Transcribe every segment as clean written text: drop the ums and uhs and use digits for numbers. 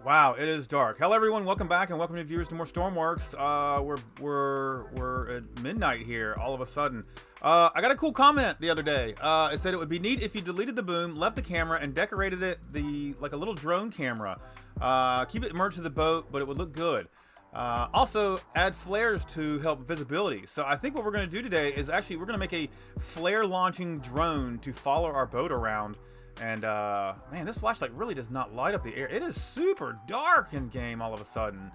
Wow, it is dark. Hello, everyone. Welcome back, and welcome to viewers to more Stormworks. We're at midnight here. All of a sudden, I got a cool comment the other day. It said it would be neat if you deleted the boom, left the camera, and decorated it like a little drone camera. Keep it merged to the boat, but it would look good. Also, add flares to help visibility. So I think what we're going to do today is actually we're going to make a flare launching drone to follow our boat around. And man, this flashlight really does not light up the air. It is super dark in game all of a sudden.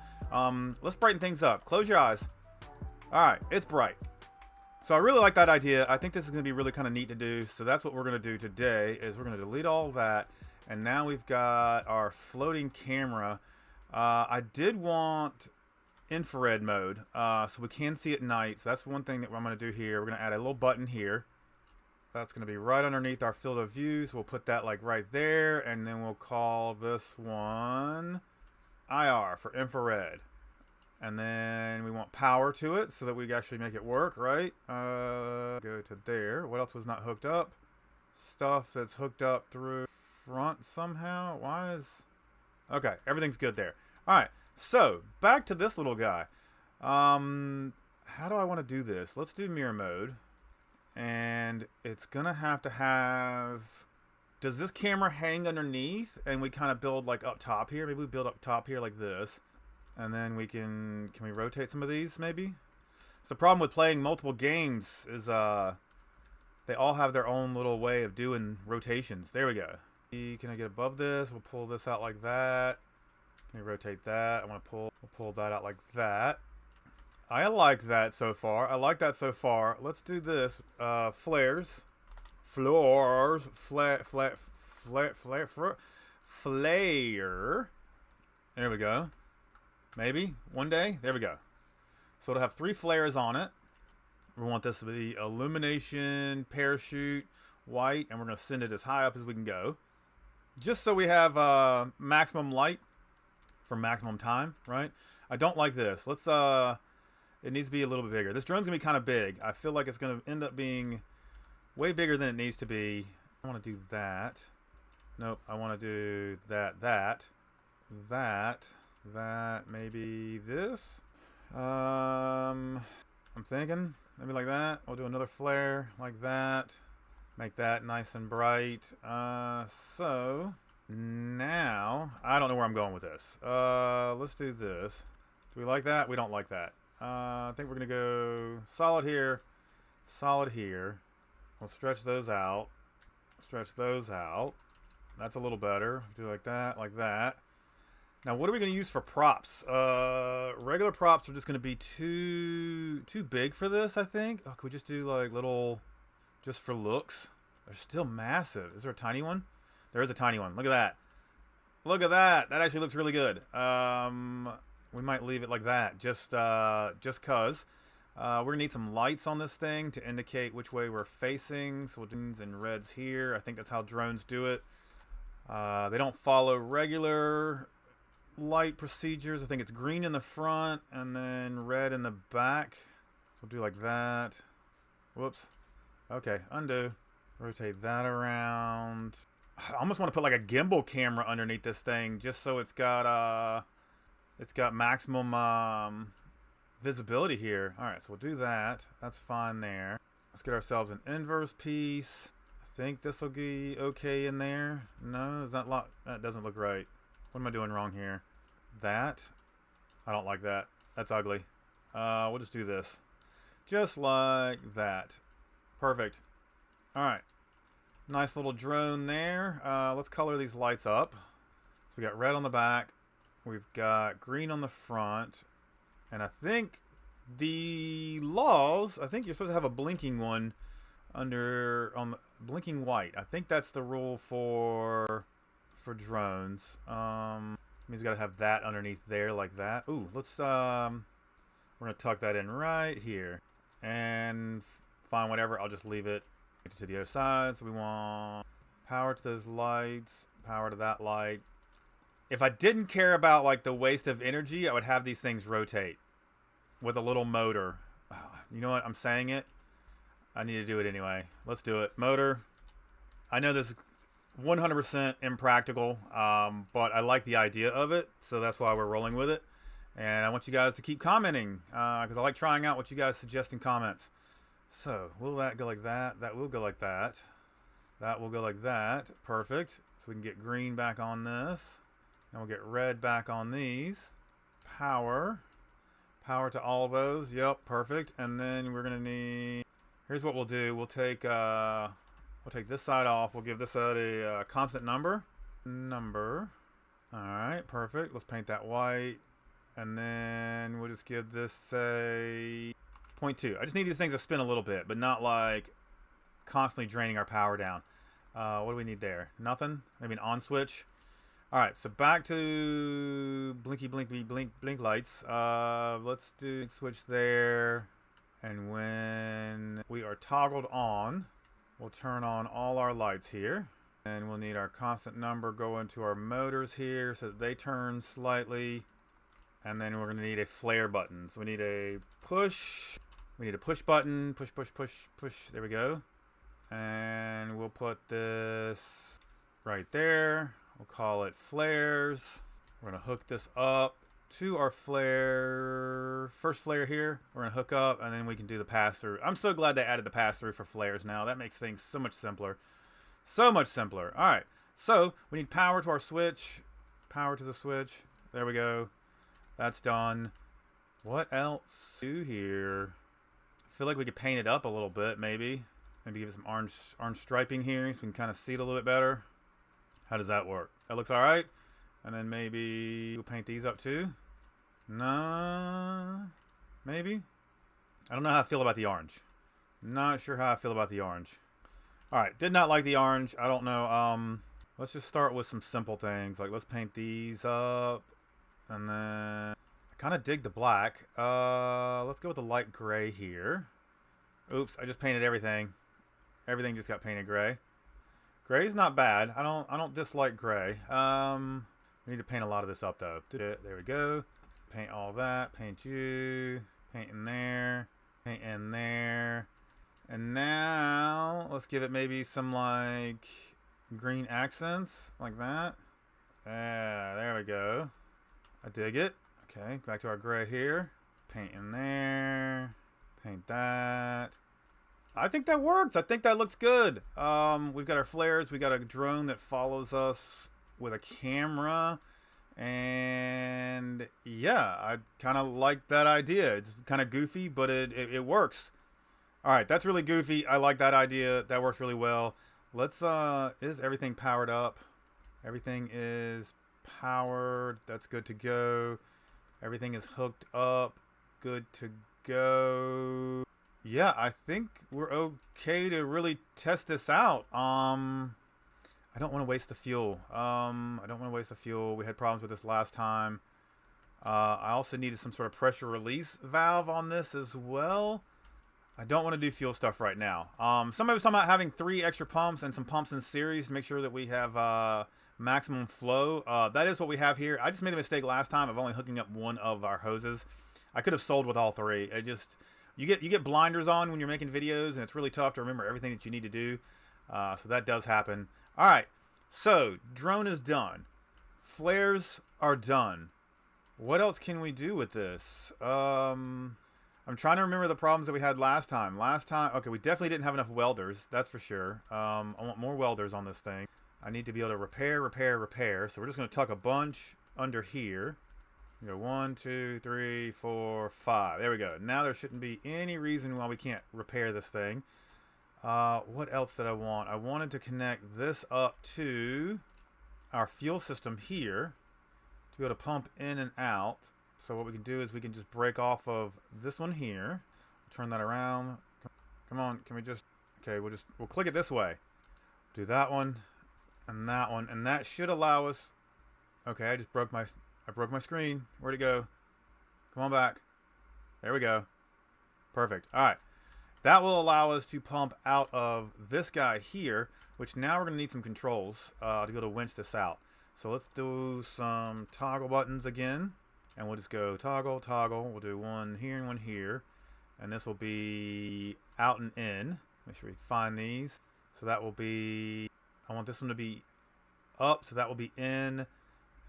Let's brighten things up. Close your eyes. All right, it's bright. So I really like that idea. I think this is going to be really kind of neat to do. So that's what we're going to do today is we're going to delete all that. And now we've got our floating camera. I did want infrared mode so we can see at night. So that's one thing that I'm going to do here. We're going to add a little button here. That's going to be right underneath our field of view. So we'll put that like right there. And then we'll call this one IR for infrared. And then we want power to it so that we actually make it work, right? Go to there. What else was not hooked up? Stuff that's hooked up through front somehow. Why is... Okay, everything's good there. All right, so back to this little guy. How do I want to do this? Let's do mirror mode. And it's gonna have to have... Does this camera hang underneath? And we kind of build like up top here. Maybe we build up top here like this. And then we can we rotate some of these maybe? So the problem with playing multiple games is they all have their own little way of doing rotations. There we go. Can I get above this? We'll pull this out like that. Can we rotate that? We'll pull that out like that. I like that so far. Let's do this. Flares. Floors. Flare. There we go. Maybe. One day. There we go. So it'll have 3 flares on it. We want this to be illumination, parachute, white, and we're going to send it as high up as we can go. Just so we have maximum light for maximum time, right? I don't like this. Let's... It needs to be a little bit bigger. This drone's going to be kind of big. I feel like it's going to end up being way bigger than it needs to be. I want to do that. Nope. I want to do that, maybe this. I'm thinking maybe like that. We'll do another flare like that. Make that nice and bright. So now I don't know where I'm going with this. Let's do this. Do we like that? We don't like that. I think we're going to go solid here, solid here. We'll stretch those out. That's a little better. Do like that, like that. Now, what are we going to use for props? Regular props are just going to be too big for this, I think. Oh, could we just do like little, just for looks? They're still massive. Is there a tiny one? There is a tiny one. Look at that. Look at that. That actually looks really good. We might leave it like that, just cause. We're gonna need some lights on this thing to indicate which way we're facing. So we'll do in reds here. I think that's how drones do it. They don't follow regular light procedures. I think it's green in the front and then red in the back. So we'll do like that. Whoops. Okay, undo. Rotate that around. I almost want to put like a gimbal camera underneath this thing just so it's got maximum visibility here. All right, so we'll do that. That's fine there. Let's get ourselves an inverse piece. I think this will be okay in there. No, is that that doesn't look right. What am I doing wrong here? That? I don't like that. That's ugly. We'll just do this. Just like that. Perfect. All right. Nice little drone there. Let's color these lights up. So we got red on the back. We've got green on the front. And I think the laws, I think you're supposed to have a blinking one on the blinking white. I think that's the rule for drones. Means we got to have that underneath there like that. Ooh, let's we're going to tuck that in right here. And fine, whatever. I'll just leave it to the other side. So we want power to those lights, power to that light. If I didn't care about like the waste of energy, I would have these things rotate with a little motor. You know what? I'm saying it. I need to do it anyway. Let's do it. Motor. I know this 100% impractical, but I like the idea of it, so that's why we're rolling with it. And I want you guys to keep commenting, because I like trying out what you guys suggest in comments. So, will that go like that? That will go like that. That will go like that. Perfect. So we can get green back on this. And we'll get red back on these. Power. Power to all of those. Yep, perfect. And then we're going to need... Here's what we'll do. We'll take this side off. We'll give this side a constant number. Alright, perfect. Let's paint that white. And then we'll just give this, say, 0.2. I just need these things to spin a little bit, but not like constantly draining our power down. What do we need there? Nothing? Maybe an on switch? Alright, so back to blinky, blinky, blink lights. Let's do switch there. And when we are toggled on, we'll turn on all our lights here. And we'll need our constant number go into our motors here so that they turn slightly. And then we're going to need a flare button. So we need a push. We need a push button. Push, push, push, push. There we go. And we'll put this right there. We'll call it flares. We're going to hook this up to our flare. First flare here. We're going to hook up and then we can do the pass-through. I'm so glad they added the pass-through for flares now. That makes things so much simpler. So much simpler. All right. So we need power to our switch. Power to the switch. There we go. That's done. What else do here? I feel like we could paint it up a little bit, maybe. Maybe give it some orange striping here so we can kind of see it a little bit better. How does that work? That looks all right. And then maybe we'll paint these up too. No, maybe. I don't know how I feel about the orange. Not sure how I feel about the orange. All right, did not like the orange. I don't know. Let's just start with some simple things. Like let's paint these up. And then I kind of dig the black. Let's go with the light gray here. Oops, I just painted everything. Everything just got painted gray. Gray's not bad. I don't dislike gray. We need to paint a lot of this up though. There we go. Paint all that. Paint you. Paint in there. Paint in there. And now let's give it maybe some like green accents like that. Yeah, there we go. I dig it. Okay, back to our gray here. Paint in there. Paint that. I think that works. I think that looks good. We've got our flares. We got a drone that follows us with a camera. And yeah, I kind of like that idea. It's kind of goofy, but it works. All right, that's really goofy. I like that idea. That works really well. Let's, is everything powered up? Everything is powered. That's good to go. Everything is hooked up. Good to go. Yeah, I think we're okay to really test this out. I don't want to waste the fuel. I don't want to waste the fuel. We had problems with this last time. I also needed some sort of pressure release valve on this as well. I don't want to do fuel stuff right now. Somebody was talking about having 3 extra pumps and some pumps in series to make sure that we have maximum flow. That is what we have here. I just made a mistake last time of only hooking up one of our hoses. I could have sold with all 3. It just you get blinders on when you're making videos, and it's really tough to remember everything that you need to do. So that does happen. All right, so drone is done. Flares are done. What else can we do with this? I'm trying to remember the problems that we had last time. Okay, we definitely didn't have enough welders. That's for sure. I want more welders on this thing. I need to be able to repair. So we're just going to tuck a bunch under here. We go 1, 2, 3, 4, 5. There we go. Now there shouldn't be any reason why we can't repair this thing. What else did I want? I wanted to connect this up to our fuel system here to be able to pump in and out. So what we can do is we can just break off of this one here. Turn that around. Come on, can we just... Okay, we'll click it this way. Do that one and that one, and that should allow us... Okay, I broke my screen. Where'd it go? Come on back. There we go. Perfect. All right. That will allow us to pump out of this guy here, which now we're going to need some controls to be able to winch this out. So let's do some toggle buttons again. And we'll just go toggle, toggle. We'll do one here and one here. And this will be out and in. Make sure we find these. So that will be... I want this one to be up, so that will be in,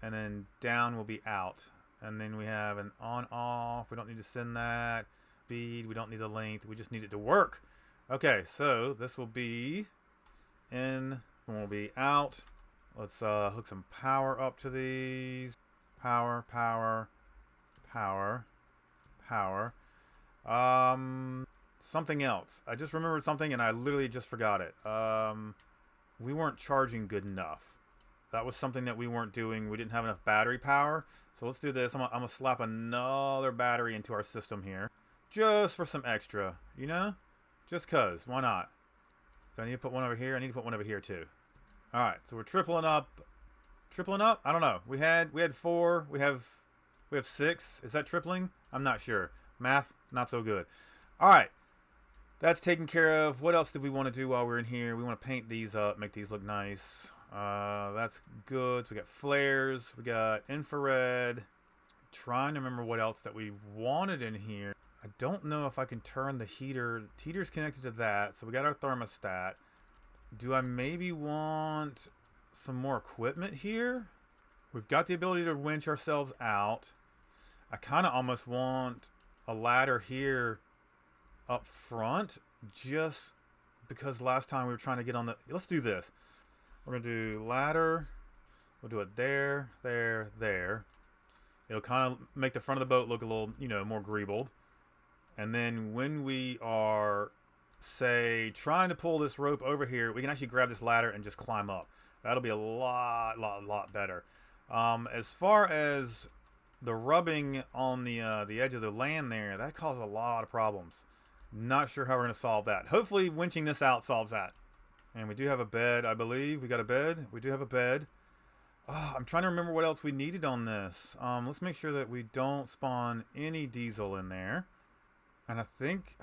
and then down will be out. And then we have an on off. We don't need to send that. Speed, we don't need the length. We just need it to work. Okay, so this will be in, and will be out. Let's hook some power up to these. Power, power, power, power. Something else. I just remembered something and I literally just forgot it. We weren't charging good enough. That was something that we weren't doing. We didn't have enough battery power. So let's do this. I'm gonna slap another battery into our system here. Just for some extra, you know? Just cause. Why not? Do I need to put one over here? I need to put one over here too. Alright, so we're tripling up. Tripling up? I don't know. We had 4. We have 6. Is that tripling? I'm not sure. Math, not so good. Alright. That's taken care of. What else did we want to do while we're in here? We want to paint these up, make these look nice. That's good. So we got flares. We got infrared. Trying to remember what else that we wanted in here. I don't know if I can turn the heater. The heater's connected to that. So we got our thermostat. Do I maybe want some more equipment here? We've got the ability to winch ourselves out. I kind of almost want a ladder here up front, just because last time we were trying to get on the... Let's do this. We're going to do ladder. We'll do it there, there, there. It'll kind of make the front of the boat look a little, you know, more greebled. And then when we are, say, trying to pull this rope over here, we can actually grab this ladder and just climb up. That'll be a lot better. As far as the rubbing on the edge of the land there, that caused a lot of problems. Not sure how we're going to solve that. Hopefully winching this out solves that. And we do have a bed, I believe. We got a bed. We do have a bed. Oh, I'm trying to remember what else we needed on this. Let's make sure that we don't spawn any diesel in there. And I think...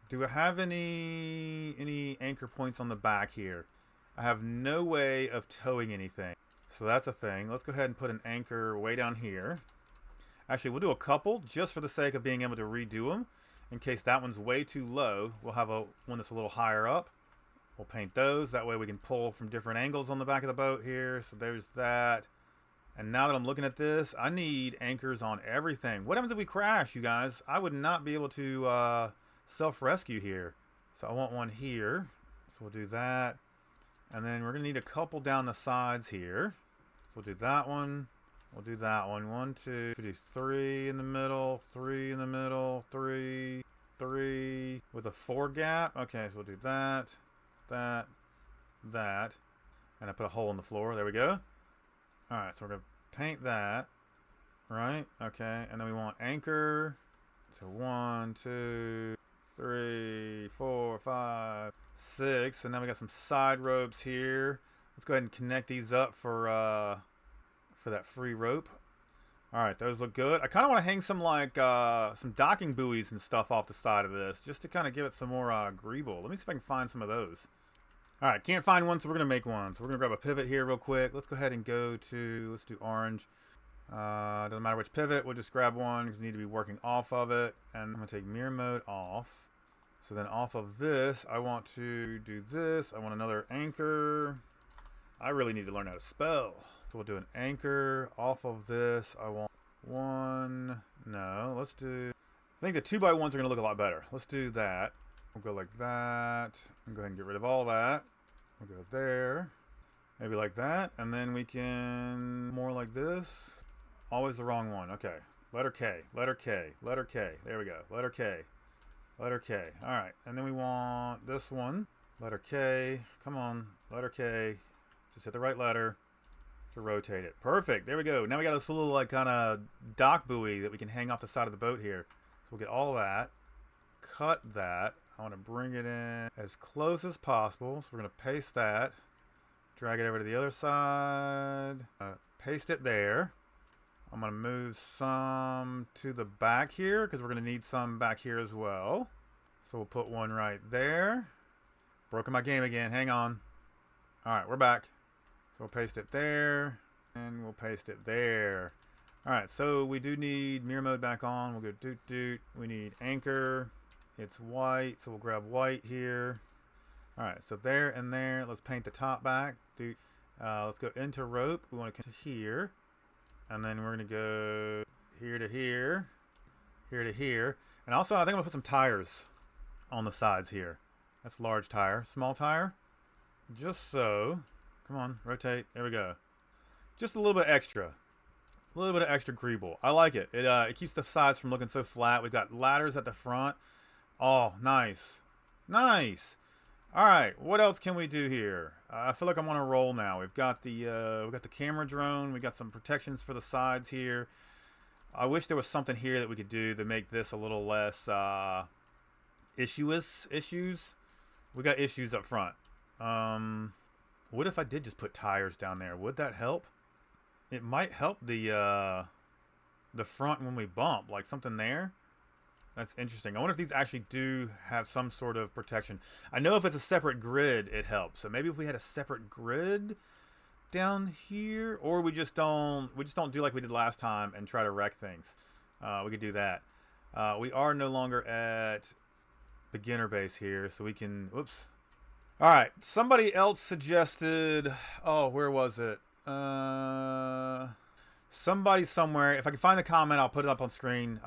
Do I have any anchor points on the back here? I have no way of towing anything. So that's a thing. Let's go ahead and put an anchor way down here. Actually, we'll do a couple just for the sake of being able to redo them. In case that one's way too low, we'll have one that's a little higher up. We'll paint those. That way we can pull from different angles on the back of the boat here. So there's that. And now that I'm looking at this, I need anchors on everything. What happens if we crash, you guys? I would not be able to self-rescue here. So I want one here. So we'll do that. And then we're going to need a couple down the sides here. So we'll do that one. We'll do that one. 1, 2, we'll do 3 in the middle, 3 in the middle, 3, 3 with a 4 gap. Okay, so we'll do that, that, that. And I put a hole in the floor. There we go. Alright, so we're going to paint that. Right? Okay, and then we want anchor. So 1, 2, 3, 4, 5, 6. And now we got some side ropes here. Let's go ahead and connect these up for that free rope. Alright, those look good. I kind of want to hang some like some docking buoys and stuff off the side of this, just to kind of give it some more greeble. Let me see if I can find some of those. Alright, can't find one, so we're going to make one. So we're going to grab a pivot here real quick. Let's go ahead and go to, let's do orange. Doesn't matter which pivot, we'll just grab one because we need to be working off of it. And I'm going to take mirror mode off. So then off of this, I want to do this. I want another anchor. I really need to learn how to spell. So we'll do an anchor off of this. I want one. No, let's do... I think the 2x1s are going to look a lot better. Let's do that. We'll go like that. And go ahead and get rid of all that. We'll go there. Maybe like that. And then we can... More like this. Always the wrong one. Okay. Letter K. Letter K. Letter K. There we go. Letter K. Letter K. Alright. And then we want this one. Letter K. Come on. Letter K. Just hit the right letter to rotate it. Perfect. There we go. Now we got this little like kind of dock buoy that we can hang off the side of the boat here. So we'll get all that. Cut that. I want to bring it in as close as possible. So we're going to paste that. Drag it over to the other side. Paste it there. I'm going to move some to the back here because we're going to need some back here as well. So we'll put one right there. Broken my game again. Hang on. Alright, we're back. So we'll paste it there. And we'll paste it there. Alright, so we do need mirror mode back on. We'll go doot doot. We need anchor. It's white, so we'll grab white here. Alright, so there and there. Let's paint the top back. Doot. Let's go into rope. We want to come to here. And then we're going to go here to here. Here to here. And also, I think I'm going to put some tires on the sides here. That's large tire. Small tire. Just so. Come on, rotate. There we go. Just a little bit extra. A little bit of extra greeble. I like it. It keeps the sides from looking so flat. We've got ladders at the front. Oh, nice. Nice. All right, what else can we do here? I feel like I'm on a roll now. We've got the camera drone. We got some protections for the sides here. I wish there was something here that we could do to make this a little less issues. We got issues up front. What if I did just put tires down there? Would that help? It might help the front when we bump, like something there. That's interesting. I wonder if these actually do have some sort of protection. I know if it's a separate grid, it helps. So maybe if we had a separate grid down here, or we just don't do like we did last time and try to wreck things. We could do that. We are no longer at beginner base here, so we can. Whoops. All right. Somebody else suggested. Oh, where was it? Somebody somewhere. If I can find the comment, I'll put it up on screen.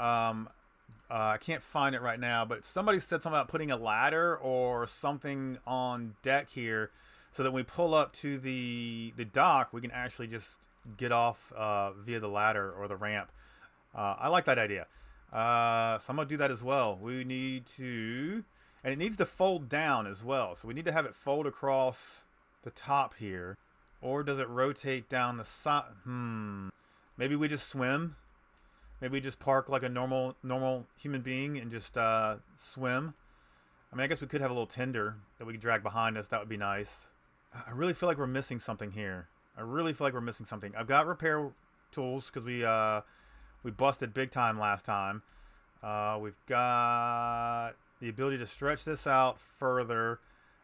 I can't find it right now, but somebody said something about putting a ladder or something on deck here so that when we pull up to the dock, we can actually just get off via the ladder or the ramp. I like that idea. So I'm going to do that as well. We need to... And it needs to fold down as well. So we need to have it fold across the top here. Or does it rotate down the side? Maybe we just swim. Maybe we just park like a normal human being and just swim. I mean, I guess we could have a little tender that we could drag behind us. That would be nice. I really feel like we're missing something here. I've got repair tools because we busted big time last time. We've got the ability to stretch this out further.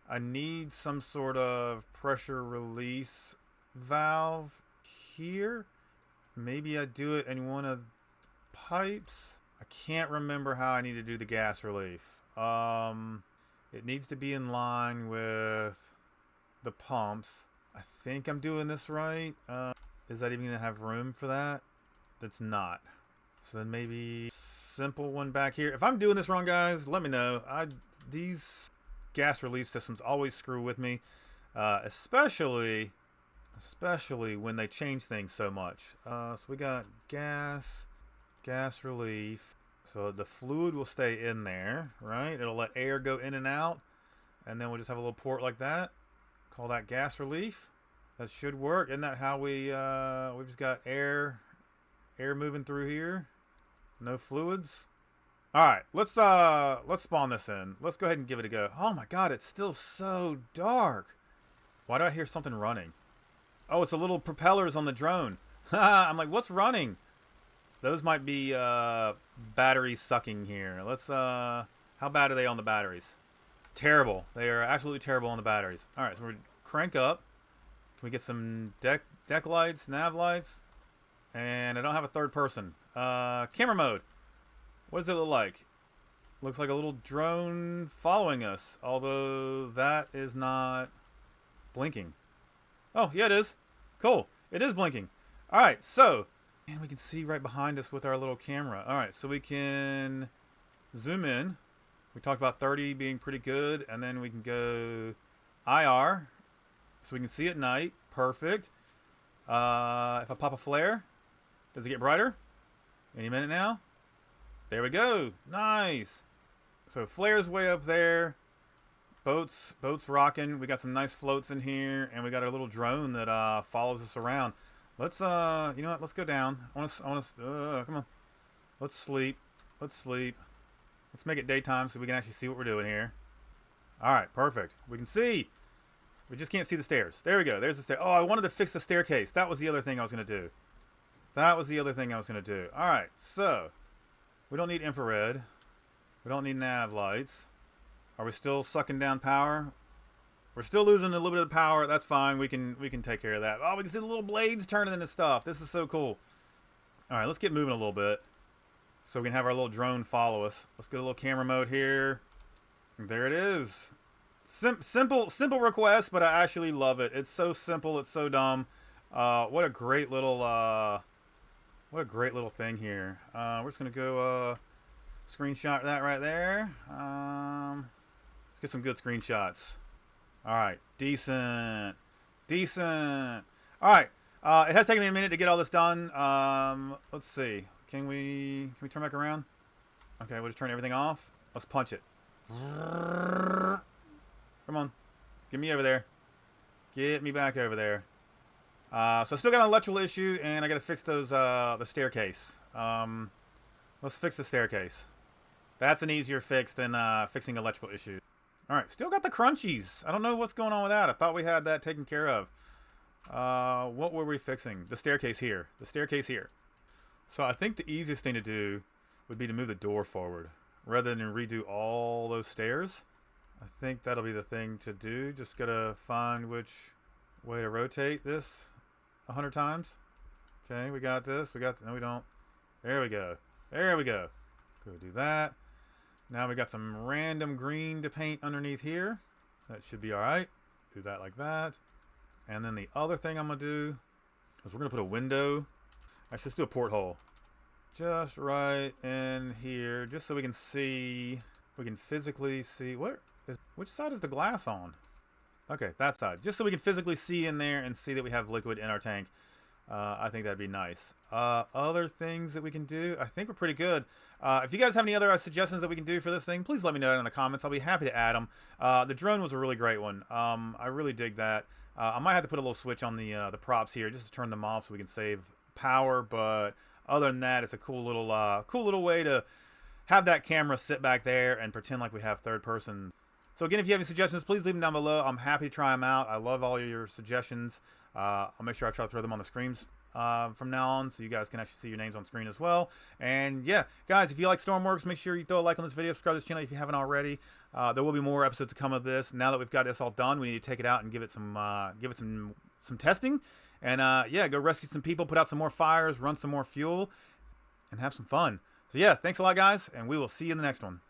I need some sort of pressure release valve here. Maybe I do it in one of pipes. I can't remember how I need to do the gas relief. It needs to be in line with the pumps. I think I'm doing this right. Is that even gonna have room for that? That's not. So then maybe simple one back here. If I'm doing this wrong, guys, let me know. These gas relief systems always screw with me, especially when they change things so much. So we got gas relief. So the fluid will stay in there, right? It'll let air go in and out, and then we'll just have a little port like that. Call that gas relief. That should work. Isn't that how we've just got air moving through here? No fluids. All right, let's spawn this in. Let's go ahead and give it a go. Oh my God, it's still so dark. Why do I hear something running? Oh, it's the little propellers on the drone. I'm like, what's running? Those might be batteries sucking here. Let's how bad are they on the batteries? Terrible. They are absolutely terrible on the batteries. All right, so we're crank up. Can we get some deck lights, nav lights? And I don't have a third person. Camera mode. What does it look like? Looks like a little drone following us, although that is not blinking. Oh, yeah, it is. Cool. It is blinking. All right, so, and we can see right behind us with our little camera. All right, so we can zoom in. We talked about 30 being pretty good, and then we can go IR, so we can see at night. Perfect. If I pop a flare, does it get brighter? Any minute now. There we go. Nice. So flare's way up there. Boats rocking. We got some nice floats in here, and we got our little drone that follows us around. Let's you know what? Let's go down. I want to come on. Let's sleep. Let's make it daytime so we can actually see what we're doing here. All right, perfect. We can see. We just can't see the stairs. There we go. There's the stair. Oh, I wanted to fix the staircase. That was the other thing I was going to do. All right, so we don't need infrared. We don't need nav lights. Are we still sucking down power? We're still losing a little bit of power. That's fine. We can take care of that. Oh, we can see the little blades turning into stuff. This is so cool. All right, let's get moving a little bit so we can have our little drone follow us. Let's get a little camera mode here. There it is. Simple request, but I actually love it. It's so simple. It's so dumb. What a great little thing here. We're just gonna go screenshot that right there. Let's get some good screenshots. All right, decent. All right. It has taken me a minute to get all this done. Let's see. Can we turn back around? Okay, we'll just turn everything off. Let's punch it. Come on. Get me over there. Get me back over there. So I still got an electrical issue, and I got to fix those the staircase. Let's fix the staircase. That's an easier fix than fixing electrical issues. All right, still got the crunchies. I don't know what's going on with that. I thought we had that taken care of. What were we fixing? The staircase here. The staircase here. So I think the easiest thing to do would be to move the door forward rather than redo all those stairs. I think that'll be the thing to do. Just gotta find which way to rotate this 100 times. Okay, we got this. No, we don't. There we go. There we go. Go do that. Now we got some random green to paint underneath here. That should be all right. Do that like that. And then the other thing I'm gonna do is we're gonna put a window. Actually, let's do a porthole. Just right in here, just so we can see, we can physically see, which side is the glass on? Okay, that side. Just so we can physically see in there and see that we have liquid in our tank. I think that'd be nice. Other things that we can do, I think we're pretty good. If you guys have any other suggestions that we can do for this thing, please let me know in the comments. I'll be happy to add them. The drone was a really great one. I really dig that. I might have to put a little switch on the props here just to turn them off so we can save power. But other than that, it's a cool little way to have that camera sit back there and pretend like we have third person. So again, if you have any suggestions, please leave them down below. I'm happy to try them out. I love all your suggestions. I'll make sure I try to throw them on the screens from now on, so you guys can actually see your names on screen as well. And yeah, guys, if you like Stormworks, make sure you throw a like on this video, subscribe to this channel if you haven't already. There will be more episodes to come of this. Now that we've got this all done, we need to take it out and give it some testing. And yeah, go rescue some people, put out some more fires, run some more fuel, and have some fun. So yeah, thanks a lot, guys, and we will see you in the next one.